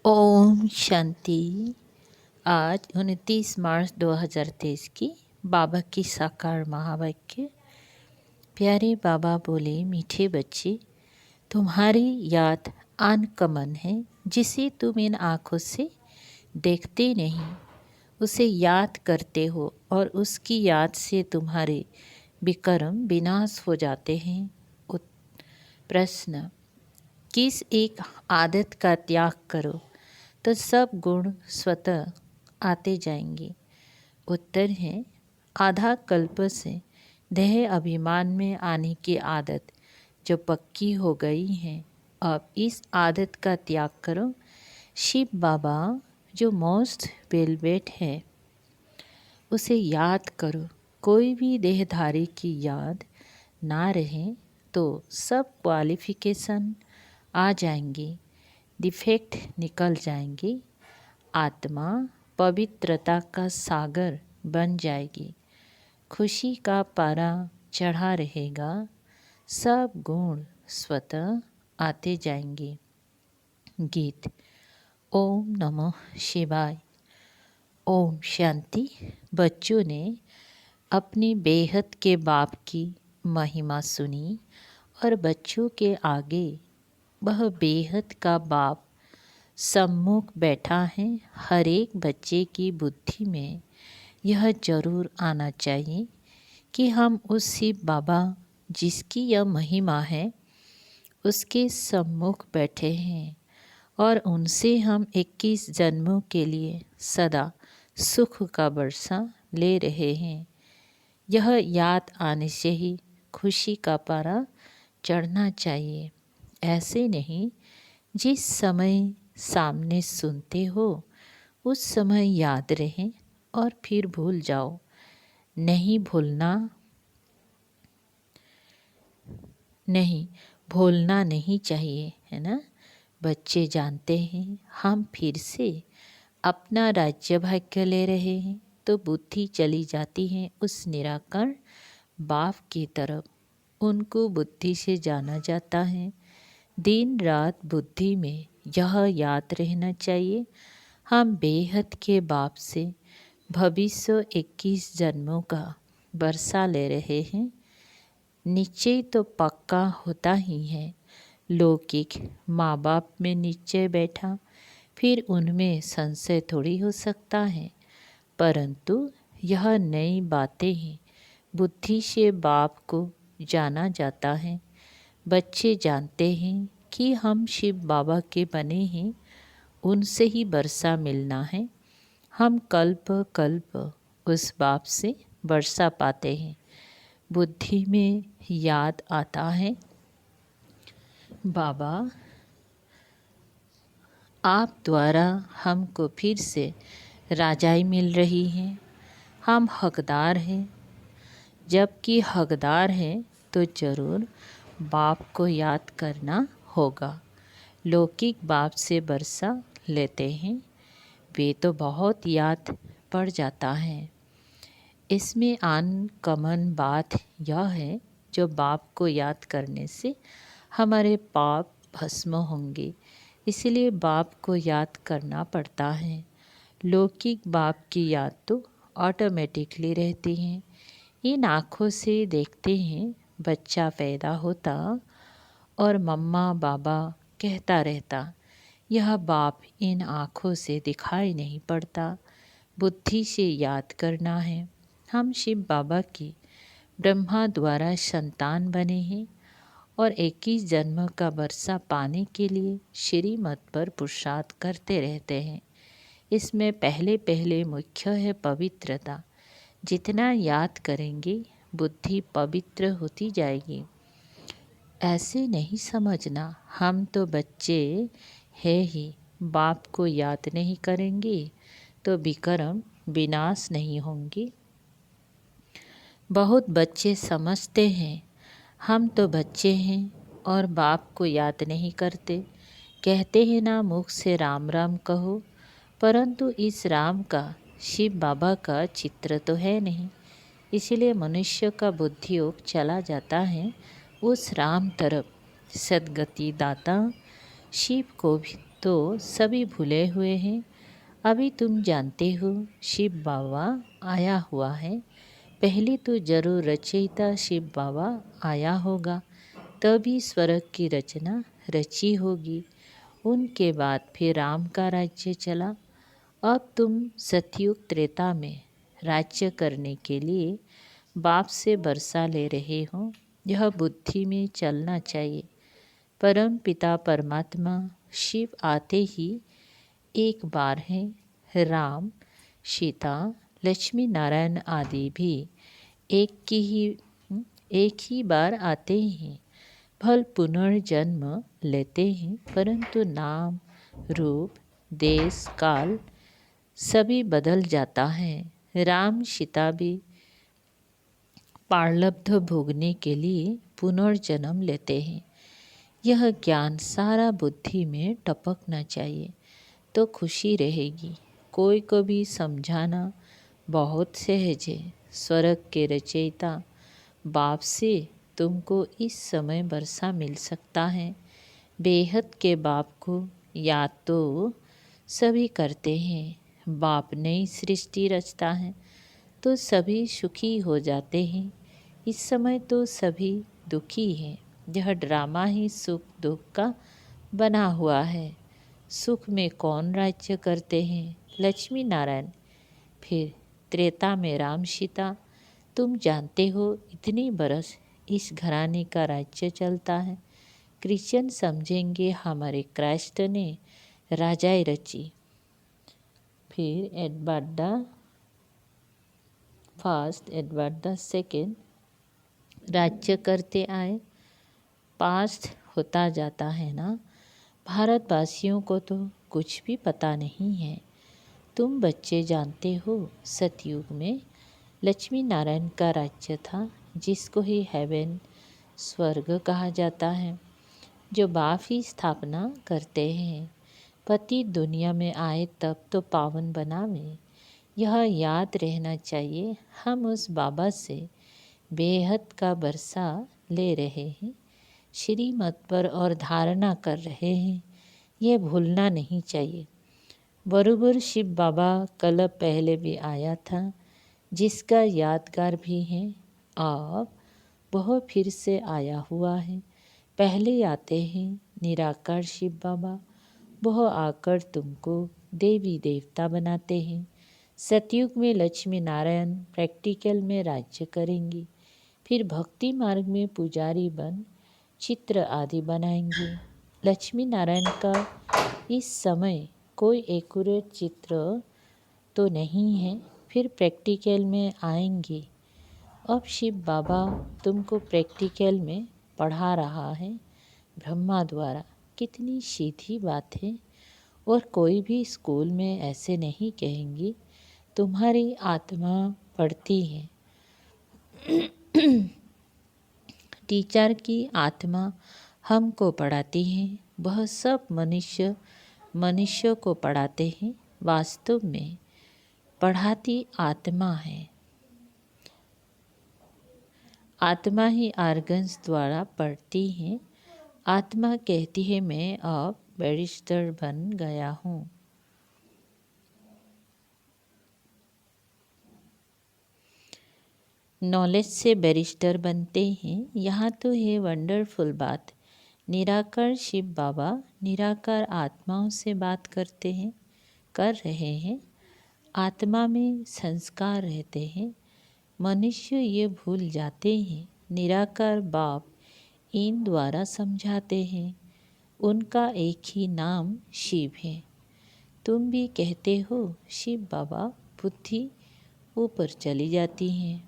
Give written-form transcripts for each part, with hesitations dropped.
ओम शांति। आज 29 मार्च 2023 की बाबा की साकार महावाक्य। प्यारे बाबा बोले, मीठे बच्चे, तुम्हारी याद अनकमन है, जिसे तुम इन आँखों से देखते नहीं, उसे याद करते हो और उसकी याद से तुम्हारे विकर्म विनाश हो जाते हैं। प्रश्न, किस एक आदत का त्याग करो तो सब गुण स्वतः आते जाएंगे? उत्तर है, आधा कल्प से देह अभिमान में आने की आदत जो पक्की हो गई है, अब इस आदत का त्याग करो। शिव बाबा जो मोस्ट वेलवेट है, उसे याद करो। कोई भी देहधारी की याद ना रहे तो सब क्वालिफिकेशन आ जाएंगे, डिफेक्ट निकल जाएंगे, आत्मा पवित्रता का सागर बन जाएगी, खुशी का पारा चढ़ा रहेगा, सब गुण स्वतः आते जाएंगे। गीत। ओम नमः शिवाय। ओम शांति। बच्चों ने अपने बेहद के बाप की महिमा सुनी और बच्चों के आगे वह बेहद का बाप सम्मुख बैठा है। हर एक बच्चे की बुद्धि में यह जरूर आना चाहिए कि हम उस शिव बाबा जिसकी यह महिमा है, उसके सम्मुख बैठे हैं और उनसे हम 21 जन्मों के लिए सदा सुख का वर्षा ले रहे हैं। यह याद आने से ही खुशी का पारा चढ़ना चाहिए। ऐसे नहीं, जिस समय सामने सुनते हो उस समय याद रहे और फिर भूल जाओ। नहीं भूलना नहीं चाहिए, है ना। बच्चे जानते हैं हम फिर से अपना राज्य भाग्य ले रहे हैं, तो बुद्धि चली जाती है उस निराकार बाप की तरफ। उनको बुद्धि से जाना जाता है। दिन रात बुद्धि में यह याद रहना चाहिए, हम बेहद के बाप से भविष्य 21 जन्मों का वर्षा ले रहे हैं। निश्चय तो पक्का होता ही है। लौकिक माँ बाप में निश्चय बैठा, फिर उनमें संशय थोड़ी हो सकता है, परंतु यह नई बातें हैं। बुद्धि से बाप को जाना जाता है। बच्चे जानते हैं कि हम शिव बाबा के बने हैं, उनसे ही वर्षा मिलना है। हम कल्प कल्प उस बाप से वर्षा पाते हैं। बुद्धि में याद आता है, बाबा आप द्वारा हमको फिर से राजाई मिल रही है, हम हकदार हैं। जबकि हकदार हैं तो ज़रूर बाप को याद करना होगा। लौकिक बाप से वर्षा लेते हैं, वे तो बहुत याद पड़ जाता है। इसमें अनकॉमन बात यह है, जो बाप को याद करने से हमारे पाप भस्म होंगे, इसलिए बाप को याद करना पड़ता है। लौकिक बाप की याद तो ऑटोमेटिकली रहती है। इन आँखों से देखते हैं, बच्चा पैदा होता और मम्मा बाबा कहता रहता, यह बाप इन आँखों से दिखाई नहीं पड़ता। बुद्धि से याद करना है। हम शिव बाबा की ब्रह्मा द्वारा संतान बने हैं और 21 जन्म का वर्षा पाने के लिए श्रीमत पर पुरुषार्थ करते रहते हैं। इसमें पहले पहले मुख्य है पवित्रता। जितना याद करेंगे बुद्धि पवित्र होती जाएगी। ऐसे नहीं समझना हम तो बच्चे हैं ही, बाप को याद नहीं करेंगे तो विकर्म विनाश नहीं होंगे। बहुत बच्चे समझते हैं हम तो बच्चे हैं और बाप को याद नहीं करते। कहते हैं ना, मुख से राम राम कहो, परंतु इस राम का शिव बाबा का चित्र तो है नहीं। इसलिए मनुष्य का बुद्धि योग चला जाता है उस राम तरफ। सदगति दाता शिव को भी तो सभी भूले हुए हैं। अभी तुम जानते हो शिव बाबा आया हुआ है। पहले तो जरूर रचयिता शिव बाबा आया होगा, तभी स्वर्ग की रचना रची होगी। उनके बाद फिर राम का राज्य चला। अब तुम सतयुग त्रेता में राज्य करने के लिए बाप से बरसा ले रहे हो। यह बुद्धि में चलना चाहिए। परम पिता परमात्मा शिव आते ही एक बार हैं। राम, सीता, लक्ष्मी नारायण आदि भी एक ही बार आते हैं। फल पुनर्जन्म लेते हैं, परंतु नाम, रूप, देश, काल सभी बदल जाता है। राम, सीता भी प्रारब्ध भोगने के लिए पुनर्जन्म लेते हैं। यह ज्ञान सारा बुद्धि में टपकना चाहिए तो खुशी रहेगी। कोई को भी समझाना बहुत सहज है। स्वर्ग के रचयिता बाप से तुमको इस समय वर्षा मिल सकता है। बेहद के बाप को याद तो सभी करते हैं। बाप नई सृष्टि रचता है तो सभी सुखी हो जाते हैं। इस समय तो सभी दुखी हैं। यह ड्रामा ही सुख दुख का बना हुआ है। सुख में कौन राज्य करते हैं? लक्ष्मी नारायण। फिर त्रेता में राम सीता। तुम जानते हो इतनी बरस इस घराने का राज्य चलता है। क्रिश्चियन समझेंगे हमारे क्राइस्ट ने राजाई रची। फिर Edward the first, Edward the second राज्य करते आए। पास्ट होता जाता है ना। भारतवासियों को तो कुछ भी पता नहीं है। तुम बच्चे जानते हो सतयुग में लक्ष्मी नारायण का राज्य था, जिसको ही हेवन स्वर्ग कहा जाता है, जो बाप ही स्थापना करते हैं। पति दुनिया में आए तब तो पावन बनावे। यह याद रहना चाहिए। हम उस बाबा से बेहद का बरसा ले रहे हैं, श्रीमत पर और धारणा कर रहे हैं। यह भूलना नहीं चाहिए। बरूबर शिव बाबा कल पहले भी आया था, जिसका यादगार भी है। अब वह फिर से आया हुआ है। पहले आते हैं निराकार शिव बाबा। वह आकर तुमको देवी देवता बनाते हैं। सतयुग में लक्ष्मी नारायण प्रैक्टिकल में राज्य करेंगी। फिर भक्ति मार्ग में पुजारी बन चित्र आदि बनाएंगे। लक्ष्मी नारायण का इस समय कोई एक्यूरेट चित्र तो नहीं है। फिर प्रैक्टिकल में आएंगे। अब शिव बाबा तुमको प्रैक्टिकल में पढ़ा रहा है ब्रह्मा द्वारा। कितनी सीधी बात है। और कोई भी स्कूल में ऐसे नहीं कहेंगी तुम्हारी आत्मा पढ़ती है। टीचर की आत्मा हमको पढ़ाती है। वह सब मनुष्य को पढ़ाते हैं। वास्तव में पढ़ाती आत्मा है। आत्मा ही आर्गन्स द्वारा पढ़ती है। आत्मा कहती है मैं अब बैरिस्टर बन गया हूँ। नॉलेज से बैरिस्टर बनते हैं। यहाँ तो है वंडरफुल बात। निराकार शिव बाबा निराकार आत्माओं से बात कर रहे हैं। आत्मा में संस्कार रहते हैं। मनुष्य ये भूल जाते हैं। निराकार बाप इन द्वारा समझाते हैं। उनका एक ही नाम शिव है। तुम भी कहते हो शिव बाबा, बुद्धि ऊपर चली जाती है।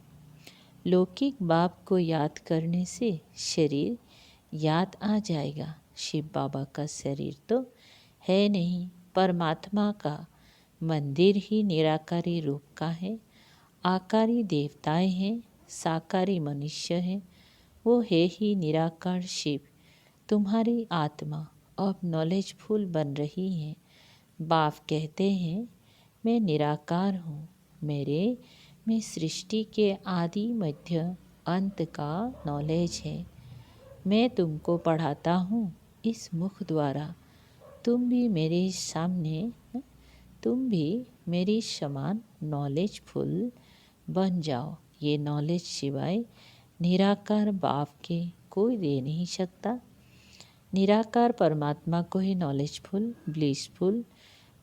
लौकिक बाप को याद करने से शरीर याद आ जाएगा। शिव बाबा का शरीर तो है नहीं। परमात्मा का मंदिर ही निराकारी रूप का है। आकारी देवताएं हैं, साकारी मनुष्य हैं। वो है ही निराकार शिव। तुम्हारी आत्मा अब नॉलेजफुल बन रही है। बाप कहते हैं मैं निराकार हूँ। मेरे में सृष्टि के आदि मध्य अंत का नॉलेज है। मैं तुमको पढ़ाता हूँ इस मुख द्वारा। तुम भी मेरे सामने तुम भी मेरी समान नॉलेजफुल बन जाओ। ये नॉलेज सिवाय निराकार बाप के कोई दे नहीं सकता। निराकार परमात्मा को ही नॉलेजफुल, ब्लिसफुल,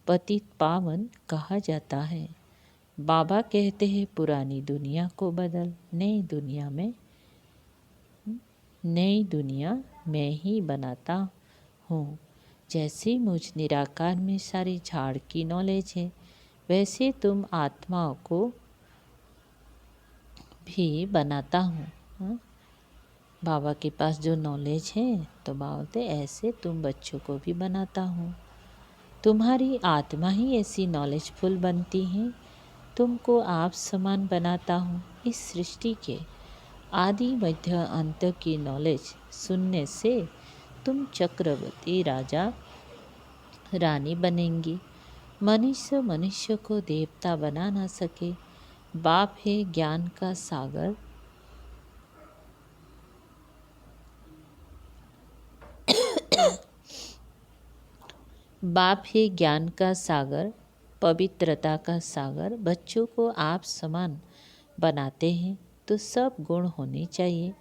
पतित पावन कहा जाता है। बाबा कहते हैं पुरानी दुनिया को बदल, नई दुनिया मैं ही बनाता हूँ। जैसे मुझ निराकार में सारी झाड़ की नॉलेज है, वैसे तुम आत्माओं को भी बनाता हूँ। बाबा के पास जो नॉलेज है तो बाबा बोलते ऐसे तुम बच्चों को भी बनाता हूँ। तुम्हारी आत्मा ही ऐसी नॉलेजफुल बनती है, तुमको आप समान बनाता हूँ। इस सृष्टि के आदि मध्य अंत की नॉलेज सुनने से तुम चक्रवर्ती राजा रानी बनेंगी। मनुष्य मनुष्य को देवता बना ना सके। बाप है ज्ञान का सागर, बाप है ज्ञान का सागर, पवित्रता का सागर। बच्चों को आप समान बनाते हैं तो सब गुण होने चाहिए।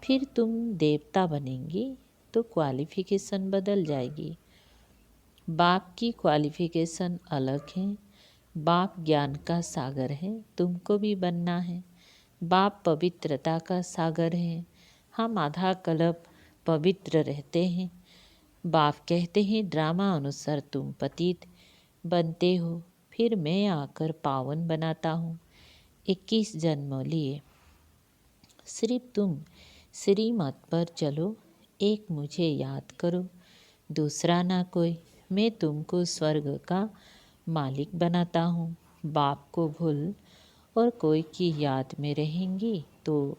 फिर तुम देवता बनेंगी तो क्वालिफिकेशन बदल जाएगी। बाप की क्वालिफिकेशन अलग है। बाप ज्ञान का सागर है, तुमको भी बनना है। बाप पवित्रता का सागर है, हम आधा कल्प पवित्र रहते हैं। बाप कहते हैं ड्रामा अनुसार तुम पतित बनते हो, फिर मैं आकर पावन बनाता हूँ। 21 जन्म लिए सिर्फ तुम श्रीमत पर चलो, एक मुझे याद करो, दूसरा ना कोई। मैं तुमको स्वर्ग का मालिक बनाता हूँ। बाप को भूल और कोई की याद में रहेंगी तो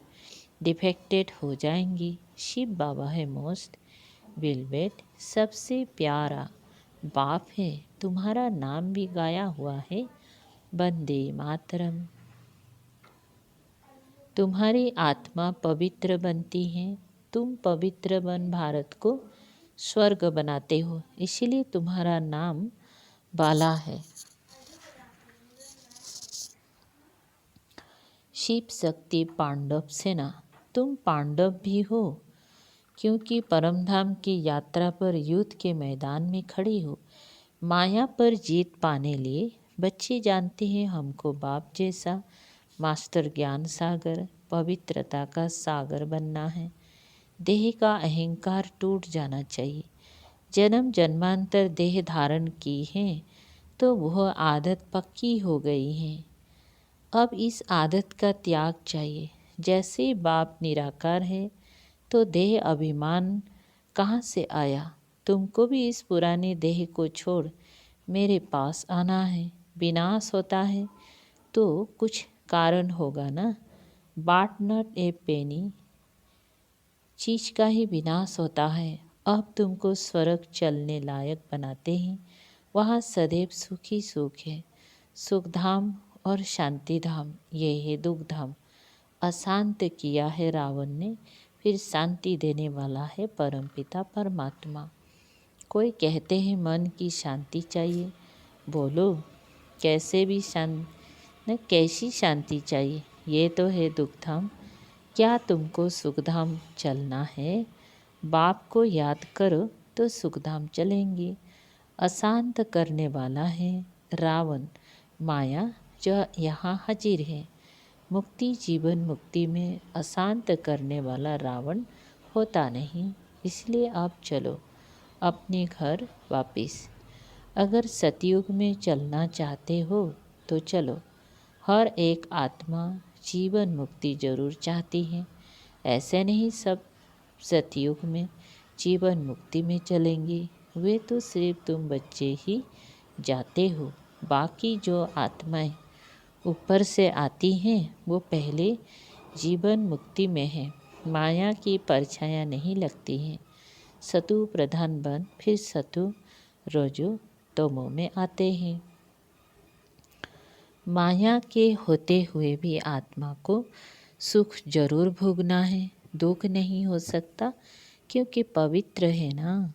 डिफेक्टेड हो जाएंगी। शिव बाबा है मोस्ट बिलवेट, सबसे प्यारा बाप है। तुम्हारा नाम भी गाया हुआ है, वंदे मातरम। तुम्हारी आत्मा पवित्र बनती है, तुम पवित्र बन भारत को स्वर्ग बनाते हो, इसीलिए तुम्हारा नाम बाला है। शिव शक्ति पांडव सेना, तुम पांडव भी हो क्योंकि परमधाम की यात्रा पर युद्ध के मैदान में खड़ी हो। माया पर जीत पाने लिए बच्चे जानते हैं हमको बाप जैसा मास्टर ज्ञान सागर, पवित्रता का सागर बनना है। देह का अहंकार टूट जाना चाहिए। जन्म जन्मांतर देह धारण की है तो वह आदत पक्की हो गई है। अब इस आदत का त्याग चाहिए। जैसे बाप निराकार है तो देह अभिमान कहाँ से आया। तुमको भी इस पुराने देह को छोड़ मेरे पास आना है। विनाश होता है तो कुछ कारण होगा ना। बाट नॉट ए पेनी, चीज का ही विनाश होता है। अब तुमको स्वर्ग चलने लायक बनाते हैं, वहाँ सदैव सुखी सुख है। सुखधाम और शांतिधाम, ये है दुखधाम। अशांत किया है रावण ने, फिर शांति देने वाला है परमपिता परमात्मा। कोई कहते हैं मन की शांति चाहिए, बोलो कैसे भी न कैसी शांति चाहिए। ये तो है दुखधाम। क्या तुमको सुखधाम चलना है? बाप को याद करो तो सुखधाम चलेंगे। अशांत करने वाला है रावण, माया जो यहाँ हाजिर है। मुक्ति जीवन मुक्ति में अशांत करने वाला रावण होता नहीं। इसलिए आप चलो अपने घर वापिस। अगर सतयुग में चलना चाहते हो तो चलो। हर एक आत्मा जीवन मुक्ति जरूर चाहती है। ऐसे नहीं सब सतयुग में जीवन मुक्ति में चलेंगे, वे तो सिर्फ तुम बच्चे ही जाते हो। बाकी जो आत्माएं ऊपर से आती हैं वो पहले जीवन मुक्ति में है। माया की परछाया नहीं लगती हैं। सतु प्रधान बन फिर सतु रोजो तमो में आते हैं। माया के होते हुए भी आत्मा को सुख जरूर भोगना है, दुख नहीं हो सकता क्योंकि पवित्र है ना।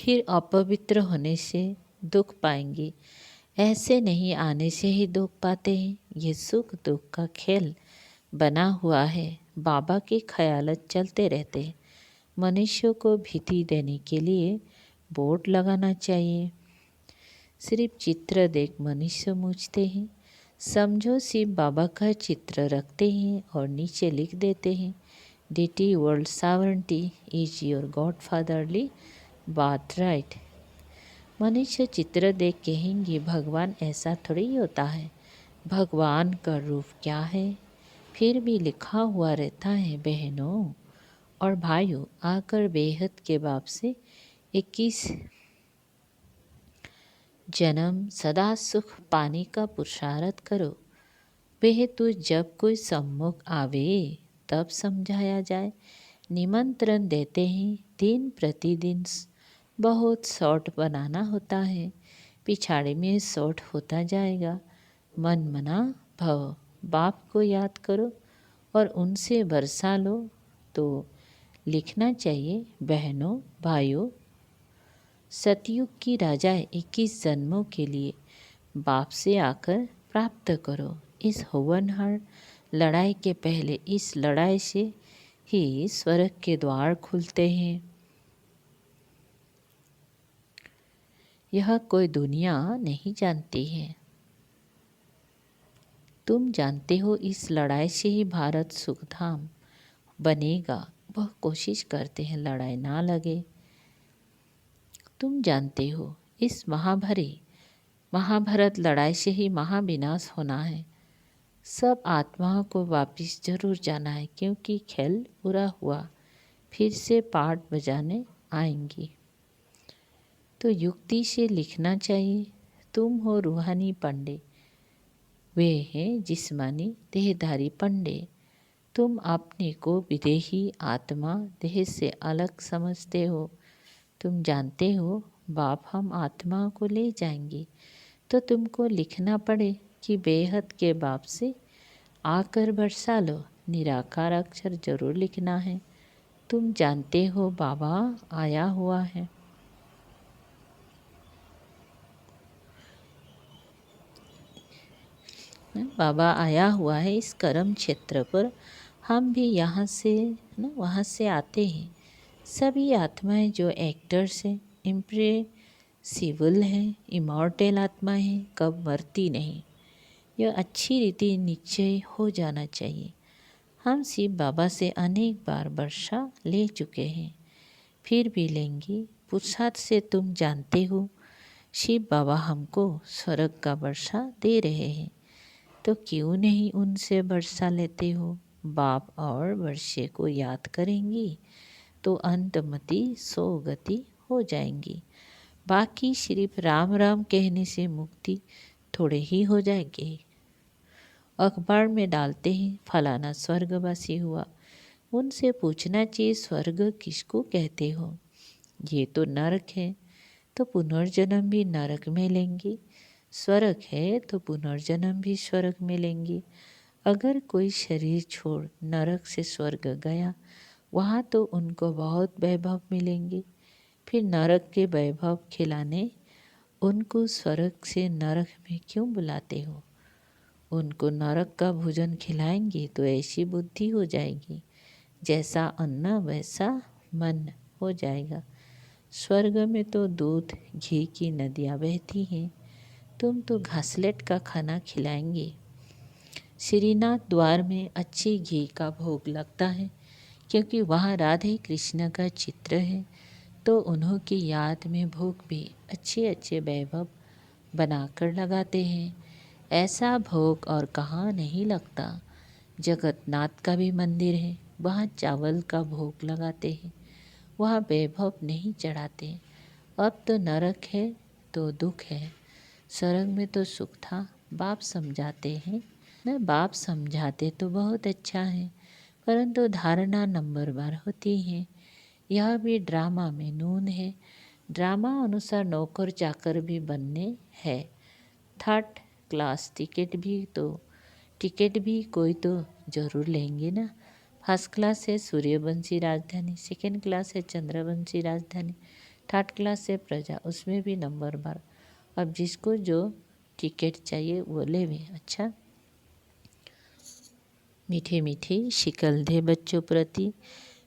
फिर अपवित्र होने से दुख पाएंगे। ऐसे नहीं आने से ही दुख पाते हैं। ये सुख दुख का खेल बना हुआ है। बाबा के ख्यालत चलते रहते हैं। मनुष्य को भीति देने के लिए बोर्ड लगाना चाहिए। सिर्फ चित्र देख मनुष्य मूझते हैं। समझो सिर्फ बाबा का चित्र रखते हैं और नीचे लिख देते हैं, DT world sovereignty is your god fatherly बात राइट। मनुष्य चित्र देख कहेंगे भगवान ऐसा थोड़ी होता है। भगवान का रूप क्या है? फिर भी लिखा हुआ रहता है। बहनों और भाइयों, आकर बेहद के बाप से 21 जन्म सदा सुख पाने का पुरुषार्थ करो। बेहेतु जब कोई सम्मुख आवे तब समझाया जाए। निमंत्रण देते हैं, दिन प्रतिदिन बहुत शॉर्ट बनाना होता है। पिछाड़ी में शॉर्ट होता जाएगा। मन मना भव, बाप को याद करो और उनसे बरसा लो। तो लिखना चाहिए, बहनों भाइयों, सतयुग की राजाएं 21 जन्मों के लिए बाप से आकर प्राप्त करो। इस होनहार लड़ाई के पहले इस लड़ाई से ही स्वर्ग के द्वार खुलते हैं। यह कोई दुनिया नहीं जानती है। तुम जानते हो इस लड़ाई से ही भारत सुखधाम बनेगा। वह कोशिश करते हैं लड़ाई ना लगे। तुम जानते हो इस महाभारत लड़ाई से ही महाविनाश होना है। सब आत्माओं को वापिस जरूर जाना है, क्योंकि खेल पूरा हुआ। फिर से पाठ बजाने आएंगी। तो युक्ति से लिखना चाहिए। तुम हो रूहानी पंडे, वे हैं जिस्मानी देहधारी पंडे। तुम अपने को विदेही आत्मा देह से अलग समझते हो। तुम जानते हो बाप हम आत्मा को ले जाएंगे। तो तुमको लिखना पड़े कि बेहद के बाप से आकर बरसा लो। निराकार अक्षर जरूर लिखना है। तुम जानते हो बाबा आया हुआ है। बाबा आया हुआ है इस कर्म क्षेत्र पर। हम भी यहाँ से वहाँ से आते हैं। सभी आत्माएं जो एक्टर्स हैं, इम्प्रेसिबल हैं, इमॉर्टल आत्माएं हैं, कब मरती नहीं। यह अच्छी रीति निश्चय हो जाना चाहिए। हम शिव बाबा से अनेक बार वर्षा ले चुके हैं, फिर भी लेंगे। पुरुषार्थ से तुम जानते हो शिव बाबा हमको स्वर्ग का वर्षा दे रहे हैं, तो क्यों नहीं उनसे वर्षा लेते हो। बाप और वर्षे को याद करेंगी तो अंतमति सोगति हो जाएंगी। बाकी सिर्फ राम राम कहने से मुक्ति थोड़े ही हो जाएगी। अखबार में डालते हैं फलाना स्वर्गवासी हुआ। उनसे पूछना चाहिए स्वर्ग किसको कहते हो। ये तो नरक है, तो पुनर्जन्म भी नरक में लेंगे। स्वर्ग है तो पुनर्जन्म भी स्वर्ग में लेंगे। अगर कोई शरीर छोड़ नरक से स्वर्ग गया, वहाँ तो उनको बहुत वैभव मिलेंगे। फिर नरक के वैभव खिलाने उनको स्वर्ग से नरक में क्यों बुलाते हो। उनको नरक का भोजन खिलाएंगे तो ऐसी बुद्धि हो जाएगी, जैसा अन्न वैसा मन हो जाएगा। स्वर्ग में तो दूध घी की नदियाँ बहती हैं। तुम तो घासलेट का खाना खिलाएंगे। श्रीनाथ द्वार में अच्छी घी का भोग लगता है, क्योंकि वहाँ राधे कृष्ण का चित्र है। तो उन्हों की याद में भोग भी अच्छे अच्छे वैभव बनाकर लगाते हैं। ऐसा भोग और कहाँ नहीं लगता। जगन्नाथ का भी मंदिर है, वहाँ चावल का भोग लगाते हैं, वहाँ वैभव नहीं चढ़ाते। अब तो नरक है तो दुख है, स्वर्ग में तो सुख था। बाप समझाते हैं न, बाप समझाते तो बहुत अच्छा है, परंतु धारणा नंबर बार होती है। यह भी ड्रामा में नून है। ड्रामा अनुसार नौकर चाकर भी बनने है। थर्ड क्लास टिकट भी कोई तो ज़रूर लेंगे ना। फर्स्ट क्लास है सूर्यवंशी राजधानी, सेकेंड क्लास है चंद्रवंशी राजधानी, थर्ड क्लास से प्रजा, उसमें भी नंबर बार। अब जिसको जो टिकट चाहिए वो ले भी। अच्छा, मीठे मीठे शिकल दे बच्चों प्रति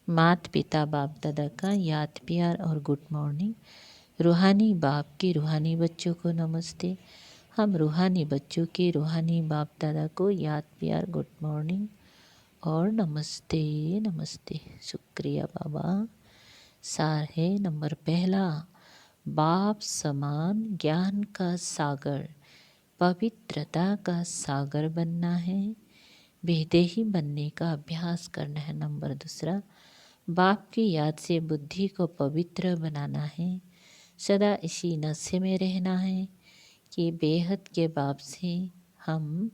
मात पिता बाप दादा का याद प्यार और गुड मॉर्निंग। रूहानी बाप के रूहानी बच्चों को नमस्ते। हम रूहानी बच्चों के रूहानी बाप दादा को याद प्यार, गुड मॉर्निंग और नमस्ते नमस्ते। शुक्रिया बाबा। सार है नंबर पहला, बाप समान ज्ञान का सागर, पवित्रता का सागर बनना है, बेदेही बनने का अभ्यास करना है। नंबर दूसरा, बाप की याद से बुद्धि को पवित्र बनाना है, सदा इसी नशे में रहना है कि बेहद के बाप से हम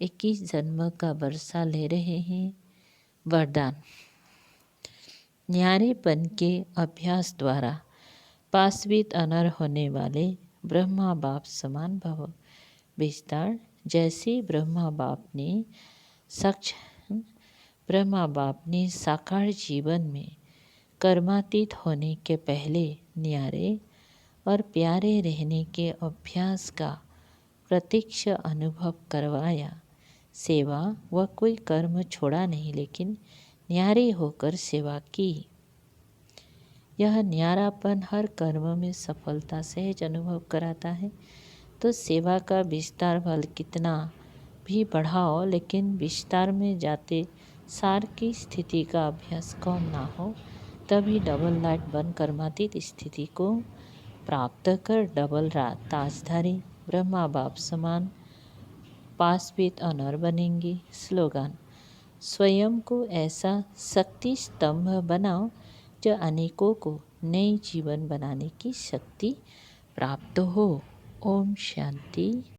21 जन्म का वर्षा ले रहे हैं। वरदान, न्यारेपन के अभ्यास द्वारा पाशवित अनर होने वाले ब्रह्मा बाप समान भव। विस्तार, जैसे ब्रह्मा बाप ने साकार जीवन में कर्मातीत होने के पहले न्यारे और प्यारे रहने के अभ्यास का प्रत्यक्ष अनुभव करवाया। सेवा, वह कोई कर्म छोड़ा नहीं लेकिन न्यारे होकर सेवा की। यह न्यारापन हर कर्म में सफलता सहज अनुभव कराता है। तो सेवा का विस्तार बल कितना भी बढ़ाओ, लेकिन विस्तार में जाते सार की स्थिति का अभ्यास कम ना हो, तभी डबल लाइट बन कर्मातीत स्थिति को प्राप्त कर डबल ताजधारी ब्रह्मा बाप समान पाशवित अनर बनेंगे। स्लोगन, स्वयं को ऐसा शक्ति स्तंभ बनाओ जो अनेकों को नई जीवन बनाने की शक्ति प्राप्त हो। ओम शांति।